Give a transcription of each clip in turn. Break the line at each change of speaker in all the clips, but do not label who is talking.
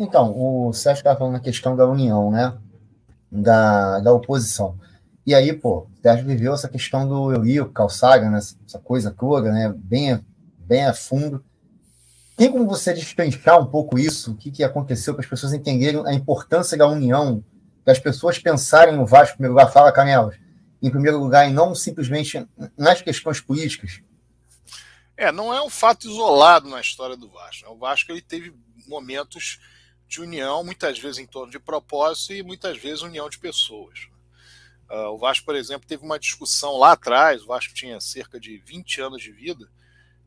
Então, o Sérgio estava falando na questão da união, né? Da oposição. E aí, pô, o Sérgio viveu essa questão do Eurico, Calçada, né? Essa coisa toda, né? Bem a fundo. Tem como você destrinchar um pouco isso? O que aconteceu para as pessoas entenderem a importância da união, das pessoas pensarem no Vasco, em primeiro lugar, fala, Canelas, em primeiro lugar, e não simplesmente nas questões políticas?
Não é um fato isolado na história do Vasco. O Vasco ele teve momentos de união, muitas vezes em torno de propósito e muitas vezes união de pessoas. O Vasco, por exemplo, teve uma discussão lá atrás, o Vasco tinha cerca de 20 anos de vida,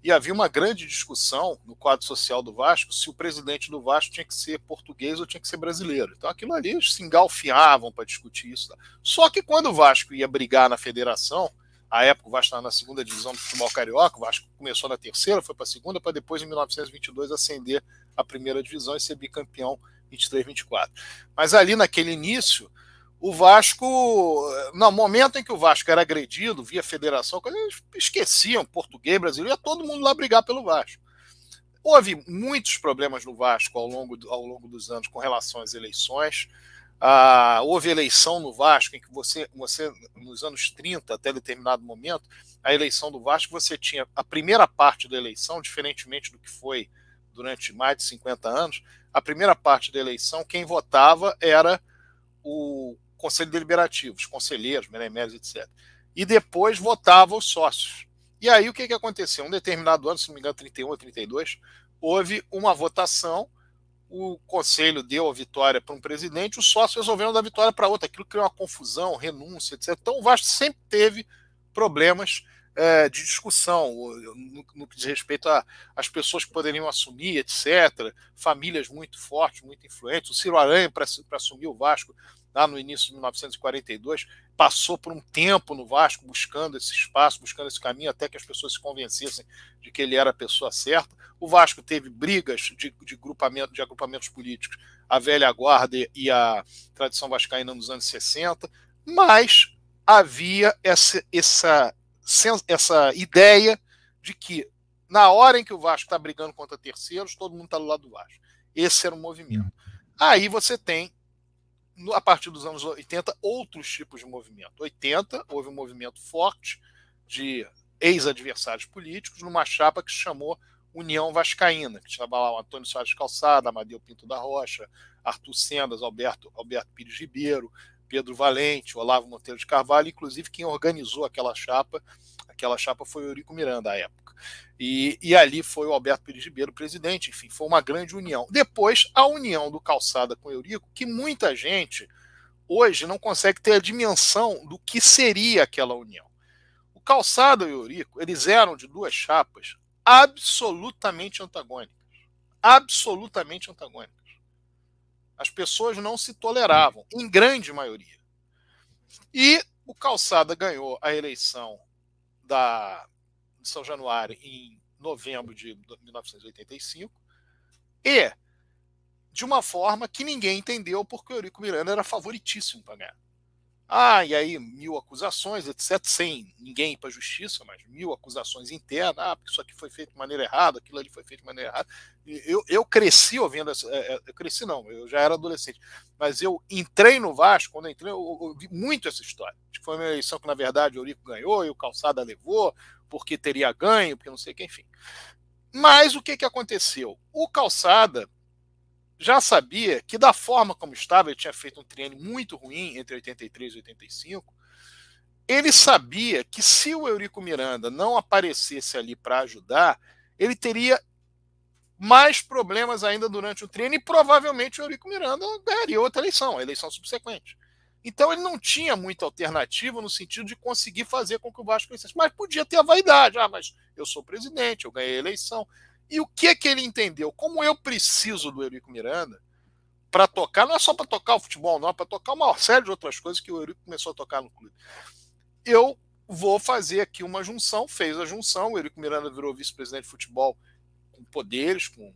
e havia uma grande discussão no quadro social do Vasco se o presidente do Vasco tinha que ser português ou tinha que ser brasileiro. Então aquilo ali eles se engalfiavam para discutir isso. Só que quando o Vasco ia brigar na federação, à época o Vasco estava na segunda divisão do futebol carioca, o Vasco começou na terceira, foi para a segunda, para depois em 1922 ascender à primeira divisão e ser bicampeão 23-24. Mas ali naquele início, o Vasco, no momento em que o Vasco era agredido via federação, eles esqueciam português, brasileiro, ia todo mundo lá brigar pelo Vasco. Houve muitos problemas no Vasco ao longo dos anos com relação às eleições. Houve eleição no Vasco em que você, nos anos 30, até determinado momento, a eleição do Vasco, você tinha a primeira parte da eleição, diferentemente do que foi durante mais de 50 anos, a primeira parte da eleição, quem votava era o Conselho Deliberativo, os conselheiros, mereméros, etc. E depois votavam os sócios. E aí o que aconteceu? Um determinado ano, se não me engano, 31 ou 32, houve uma votação, o conselho deu a vitória para um presidente, os sócios resolveram dar a vitória para outro. Aquilo criou uma confusão, renúncia, etc. Então o Vasco sempre teve problemas de discussão no que diz respeito às pessoas que poderiam assumir, etc. Famílias muito fortes, muito influentes. O Ciro Aranha, para assumir o Vasco, lá no início de 1942, passou por um tempo no Vasco buscando esse espaço, buscando esse caminho, até que as pessoas se convencessem de que ele era a pessoa certa. O Vasco teve brigas de agrupamentos políticos, a velha guarda e a tradição vascaína nos anos 60, mas havia essa ideia de que na hora em que o Vasco está brigando contra terceiros, todo mundo está do lado do Vasco. Esse era o movimento. Aí você tem, a partir dos anos 80, outros tipos de movimento. 80, houve um movimento forte de ex-adversários políticos numa chapa que se chamou União Vascaína, que estava lá o Antônio Soares Calçada, Amadeu Pinto da Rocha, Arthur Sendas, Alberto Pires Ribeiro, Pedro Valente, Olavo Monteiro de Carvalho, inclusive quem organizou aquela chapa foi o Eurico Miranda à época. E ali foi o Alberto Pires Ribeiro presidente, enfim, foi uma grande união. Depois, a união do Calçada com o Eurico, que muita gente hoje não consegue ter a dimensão do que seria aquela união. O Calçada e o Eurico, eles eram de duas chapas absolutamente antagônicas. Absolutamente antagônicas. As pessoas não se toleravam, em grande maioria. E o Calçada ganhou a eleição de São Januário em novembro de 1985 e de uma forma que ninguém entendeu, porque o Eurico Miranda era favoritíssimo para ganhar. E aí 1000 acusações, etc., sem ninguém ir para a justiça, mas 1000 acusações internas, porque isso aqui foi feito de maneira errada, aquilo ali foi feito de maneira errada. Eu cresci ouvindo eu já era adolescente, mas eu entrei no Vasco, quando eu entrei, eu ouvi muito essa história, de que foi uma eleição que, na verdade, o Eurico ganhou e o Calçada levou, porque teria ganho, porque não sei o que, enfim. Mas o que aconteceu? O Calçada já sabia que, da forma como estava, ele tinha feito um triênio muito ruim entre 83 e 85, ele sabia que se o Eurico Miranda não aparecesse ali para ajudar, ele teria mais problemas ainda durante o triênio e provavelmente o Eurico Miranda ganharia outra eleição, a eleição subsequente. Então ele não tinha muita alternativa no sentido de conseguir fazer com que o Vasco vencesse, mas podia ter a vaidade, mas eu sou presidente, eu ganhei a eleição. E o que ele entendeu? Como eu preciso do Eurico Miranda para tocar, não é só para tocar o futebol, não, é para tocar uma série de outras coisas que o Eurico começou a tocar no clube. Eu vou fazer aqui uma junção, fez a junção, o Eurico Miranda virou vice-presidente de futebol com poderes, com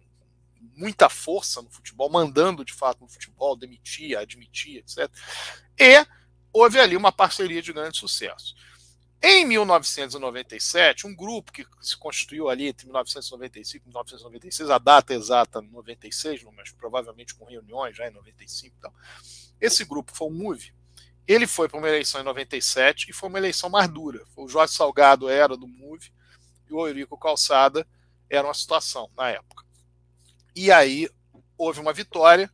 muita força no futebol, mandando de fato no futebol, demitia, admitia, etc. E houve ali uma parceria de grande sucesso. Em 1997, um grupo que se constituiu ali entre 1995 e 1996, a data exata 96, mas provavelmente com reuniões já em 95 e tal. Esse grupo foi o MOVE. Ele foi para uma eleição em 97 e foi uma eleição mais dura. O Jorge Salgado era do MOVE e o Eurico Calçada era uma situação na época. E aí houve uma vitória,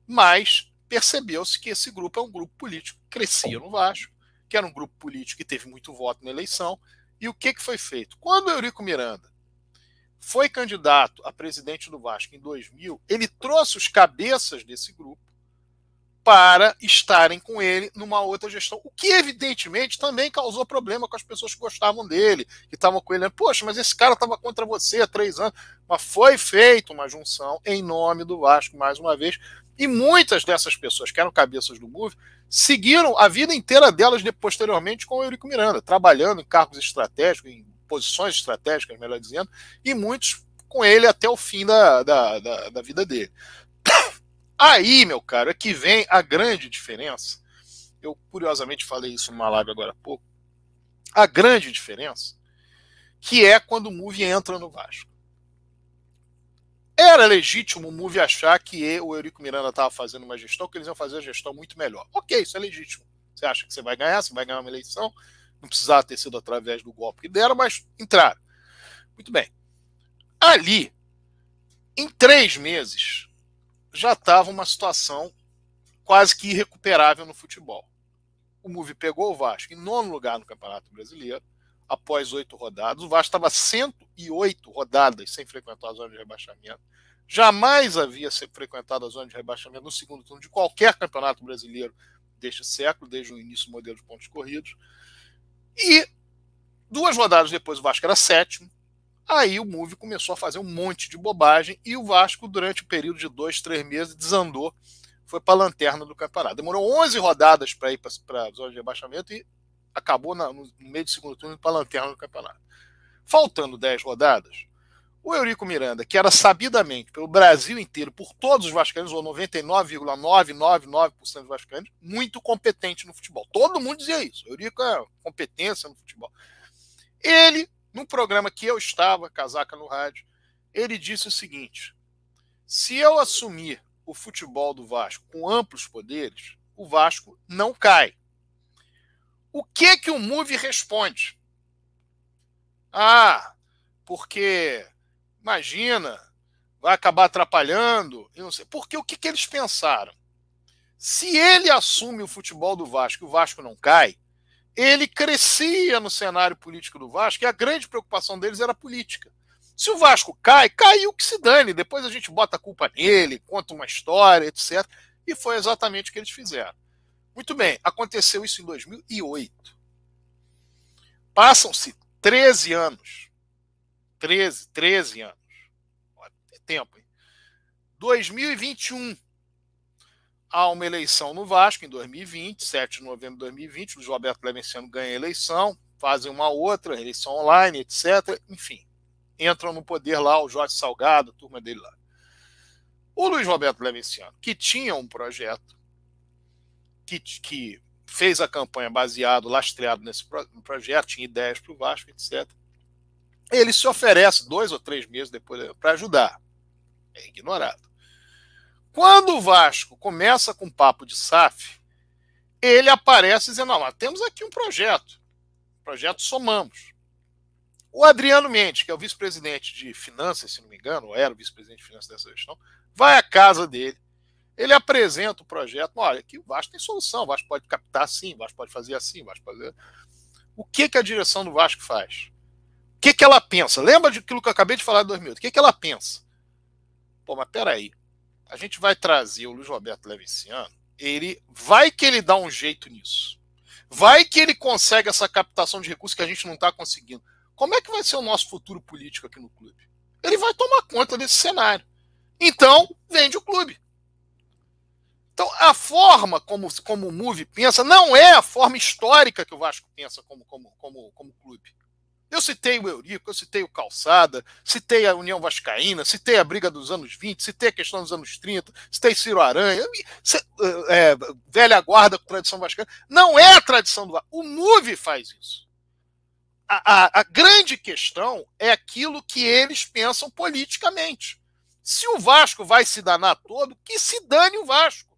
mas percebeu-se que esse grupo é um grupo político que crescia no Vasco, que era um grupo político que teve muito voto na eleição. E o que foi feito? Quando o Eurico Miranda foi candidato a presidente do Vasco em 2000, ele trouxe os cabeças desse grupo para estarem com ele numa outra gestão, o que evidentemente também causou problema com as pessoas que gostavam dele, que estavam com ele. Poxa, mas esse cara estava contra você há 3 anos. Mas foi feita uma junção em nome do Vasco, mais uma vez, e muitas dessas pessoas que eram cabeças do MOVE seguiram a vida inteira delas posteriormente com o Eurico Miranda, trabalhando em cargos estratégicos, em posições estratégicas, melhor dizendo, e muitos com ele até o fim da vida dele. Aí, meu caro, é que vem a grande diferença. Eu, curiosamente, falei isso numa live agora há pouco. A grande diferença, que é quando o MOVE entra no Vasco. Era legítimo o MOVE achar que o Eurico Miranda estava fazendo uma gestão, que eles iam fazer a gestão muito melhor. Ok, isso é legítimo. Você acha que você vai ganhar uma eleição, não precisava ter sido através do golpe que deram, mas entraram. Muito bem. Ali, em 3 meses, já estava uma situação quase que irrecuperável no futebol. O MOVE pegou o Vasco em 9º lugar no Campeonato Brasileiro, após 8 rodadas. O Vasco estava 108 rodadas sem frequentar a zona de rebaixamento. Jamais havia frequentado a zona de rebaixamento no segundo turno de qualquer campeonato brasileiro deste século, desde o início do modelo de pontos corridos. E 2 rodadas depois o Vasco era 7º. Aí o MOVE começou a fazer um monte de bobagem e o Vasco, durante o período de 2, 3 meses, desandou, foi para a lanterna do campeonato. Demorou 11 rodadas para ir para a zona de rebaixamento e acabou no meio do segundo turno para a lanterna do campeonato. Faltando 10 rodadas, o Eurico Miranda, que era sabidamente pelo Brasil inteiro, por todos os vascaínos, ou 99,999% dos vascaínos, muito competente no futebol. Todo mundo dizia isso. O Eurico é competência no futebol. Ele, num programa que eu estava, Casaca no Rádio, ele disse o seguinte: se eu assumir o futebol do Vasco com amplos poderes, o Vasco não cai. O que o MOVE responde? Porque, imagina, vai acabar atrapalhando, eu não sei. Porque o que eles pensaram? Se ele assume o futebol do Vasco e o Vasco não cai, ele crescia no cenário político do Vasco e a grande preocupação deles era a política. Se o Vasco cai, caiu que se dane. Depois a gente bota a culpa nele, conta uma história, etc. E foi exatamente o que eles fizeram. Muito bem, aconteceu isso em 2008. Passam-se 13 anos. 13 anos. É tempo, hein? 2021. Há uma eleição no Vasco em 2020, 7 de novembro de 2020. O Luiz Roberto Levenciano ganha a eleição, fazem uma outra, eleição online, etc. Enfim, entram no poder lá o Jorge Salgado, a turma dele lá. O Luiz Roberto Levenciano, que tinha um projeto, que fez a campanha baseado, lastreado nesse projeto, tinha ideias para o Vasco, etc. Ele se oferece 2 ou 3 meses depois para ajudar. É ignorado. Quando o Vasco começa com papo de SAF, ele aparece dizendo: não, nós temos aqui um projeto Somamos. O Adriano Mendes, que é o vice-presidente de finanças, se não me engano, ou era o vice-presidente de finanças dessa gestão, vai à casa dele, ele apresenta o projeto: olha, aqui o Vasco tem solução, o Vasco pode captar assim, o Vasco pode fazer assim, o Vasco pode fazer... O que a direção do Vasco faz? O que ela pensa? Lembra daquilo que eu acabei de falar de 2000? O que ela pensa? Pô, mas peraí, a gente vai trazer o Luiz Roberto Levenciano, vai que ele dá um jeito nisso. Vai que ele consegue essa captação de recursos que a gente não está conseguindo. Como é que vai ser o nosso futuro político aqui no clube? Ele vai tomar conta desse cenário. Então, vende o clube. Então, a forma como o MOVE pensa não é a forma histórica que o Vasco pensa como clube. Eu citei o Eurico, eu citei o Calçada, citei a União Vascaína, citei a briga dos anos 20, citei a questão dos anos 30, citei Ciro Aranha, velha guarda com tradição vascaína. Não é a tradição do Vasco. O MOVE faz isso. a grande questão é aquilo que eles pensam politicamente. Se o Vasco vai se danar todo, que se dane o Vasco.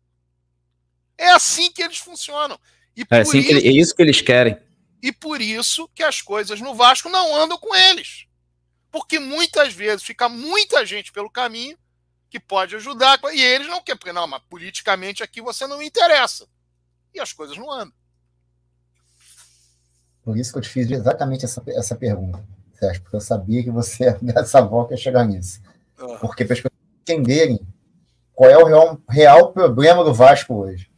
É assim que eles funcionam. E
é isso que eles querem.
E por isso que as coisas no Vasco não andam com eles. Porque muitas vezes fica muita gente pelo caminho que pode ajudar, e eles não querem, porque não, mas politicamente aqui você não me interessa. E as coisas não andam.
Por isso que eu te fiz exatamente essa pergunta, Sérgio, porque eu sabia que você, dessa volta, ia chegar nisso. Porque para as pessoas entenderem qual é o real problema do Vasco hoje.